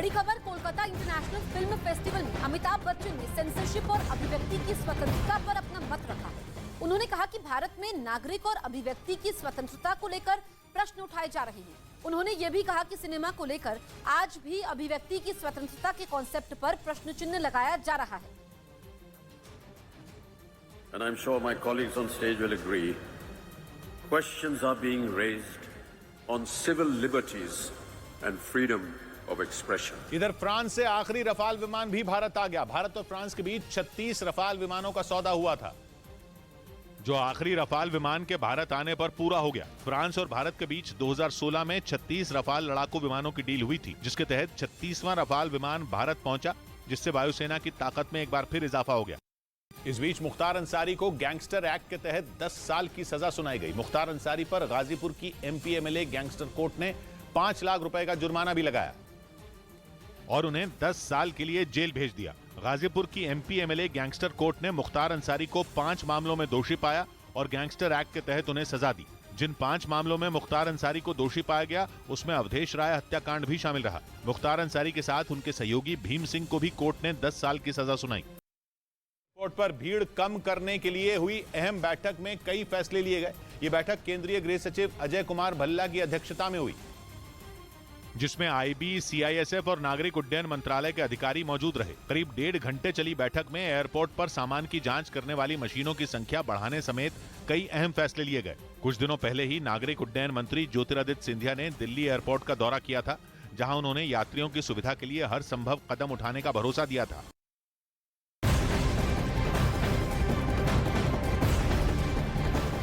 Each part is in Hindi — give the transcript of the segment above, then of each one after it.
बड़ी खबर, कोलकाता इंटरनेशनल फिल्म फेस्टिवल में अमिताभ बच्चन ने सेंसरशिप और अभिव्यक्ति की स्वतंत्रता पर अपना मत रखा है। उन्होंने कहा कि भारत में नागरिक और अभिव्यक्ति की स्वतंत्रता को लेकर प्रश्न उठाए जा रहे हैं। उन्होंने ये भी कहा कि सिनेमा को लेकर आज भी अभिव्यक्ति की स्वतंत्रता के कॉन्सेप्ट पर प्रश्न चिन्ह लगाया जा रहा है। And I'm sure my colleagues on stage will agree, questions are being raised on civil liberties and freedom of expression. इधर फ्रांस से आखिरी रफाल विमान भी भारत आ गया। भारत और फ्रांस के बीच 36 रफाल विमानों का सौदा हुआ था, जो आखिरी रफाल विमान के भारत आने पर पूरा हो गया। फ्रांस और भारत के बीच 2016 में 36 रफाल लड़ाकू विमानों की डील हुई थी, जिसके तहत 36वां रफाल विमान भारत पहुंचा, जिससे वायुसेना की ताकत में एक बार फिर इजाफा हो गया। इस बीच मुख्तार अंसारी को गैंगस्टर एक्ट के तहत 10 साल की सजा सुनाई गई। मुख्तार अंसारी पर गाजीपुर की MP MLA गैंगस्टर कोर्ट ने 5 लाख रुपए का जुर्माना भी लगाया और उन्हें 10 साल के लिए जेल भेज दिया। गाजीपुर की MP MLA गैंगस्टर कोर्ट ने मुख्तार अंसारी को 5 मामलों में दोषी पाया और गैंगस्टर एक्ट के तहत उन्हें सजा दी। जिन 5 मामलों में मुख्तार अंसारी को दोषी पाया गया, उसमें अवधेश राय हत्याकांड भी शामिल रहा। मुख्तार अंसारी के साथ उनके सहयोगी भीम सिंह को भी कोर्ट ने 10 साल की सजा सुनाई। कोर्ट पर भीड़ कम करने के लिए हुई अहम बैठक में कई फैसले लिए गए। ये बैठक केंद्रीय गृह सचिव अजय कुमार भल्ला की अध्यक्षता में हुई, जिसमें IB, CISF और नागरिक उड्डयन मंत्रालय के अधिकारी मौजूद रहे। करीब 1.5 घंटे चली बैठक में एयरपोर्ट पर सामान की जांच करने वाली मशीनों की संख्या बढ़ाने समेत कई अहम फैसले लिए गए। कुछ दिनों पहले ही नागरिक उड्डयन मंत्री ज्योतिरादित्य सिंधिया ने दिल्ली एयरपोर्ट का दौरा किया था, जहां उन्होंने यात्रियों की सुविधा के लिए हर संभव कदम उठाने का भरोसा दिया था।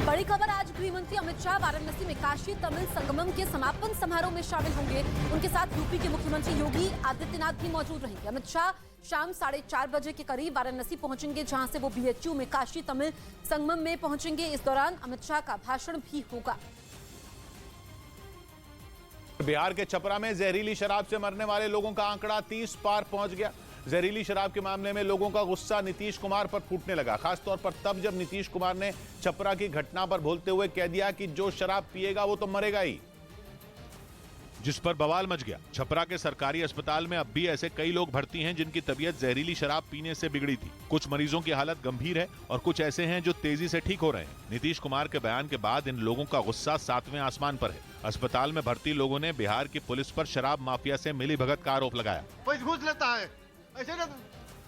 बड़ी खबर, आज गृह मंत्री अमित शाह वाराणसी में काशी तमिल संगमम के समापन समारोह में शामिल होंगे। उनके साथ यूपी के मुख्यमंत्री योगी आदित्यनाथ भी मौजूद रहेंगे। अमित शाह शाम 4:30 बजे के करीब वाराणसी पहुंचेंगे, जहां से वो BHU में काशी तमिल संगमम में पहुंचेंगे। इस दौरान अमित शाह का भाषण भी होगा। बिहार के छपरा में जहरीली शराब से मरने वाले लोगों का आंकड़ा 30 पार पहुंच गया। जहरीली शराब के मामले में लोगों का गुस्सा नीतीश कुमार पर फूटने लगा, खासतौर पर तब जब नीतीश कुमार ने छपरा की घटना पर बोलते हुए कह दिया कि जो शराब पिएगा वो तो मरेगा ही, जिस पर बवाल मच गया। छपरा के सरकारी अस्पताल में अब भी ऐसे कई लोग भर्ती हैं जिनकी तबीयत जहरीली शराब पीने से बिगड़ी थी। कुछ मरीजों की हालत गंभीर है और कुछ ऐसे हैं जो तेजी से ठीक हो रहे हैं। नीतीश कुमार के बयान के बाद इन लोगों का गुस्सा 7वें आसमान पर है। अस्पताल में भर्ती लोगों ने बिहार की पुलिस पर शराब माफिया से मिलीभगत का आरोप लगाया। पैसे घूस लेता है, ऐसे ना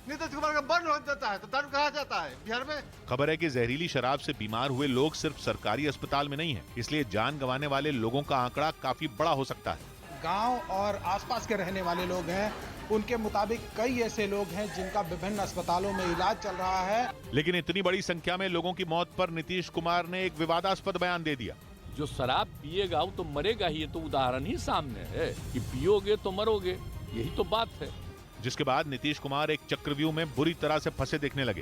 नीतीश कुमार का बंद हो जाता है तो दारू कहा जाता है बिहार में। खबर है कि जहरीली शराब से बीमार हुए लोग सिर्फ सरकारी अस्पताल में नहीं हैं, इसलिए जान गंवाने वाले लोगों का आंकड़ा काफी बड़ा हो सकता है। गांव और आसपास के रहने वाले लोग हैं, उनके मुताबिक कई ऐसे लोग हैं जिनका विभिन्न अस्पतालों में इलाज चल रहा है। लेकिन इतनी बड़ी संख्या में लोगों की मौत पर नीतीश कुमार ने एक विवादास्पद बयान दे दिया। जो शराब पिएगा वो तो मरेगा ही, ये तो उदाहरण ही सामने है कि पियोगे तो मरोगे, यही तो बात है। जिसके बाद नीतीश कुमार एक चक्रव्यूह में बुरी तरह से फंसे दिखने लगे।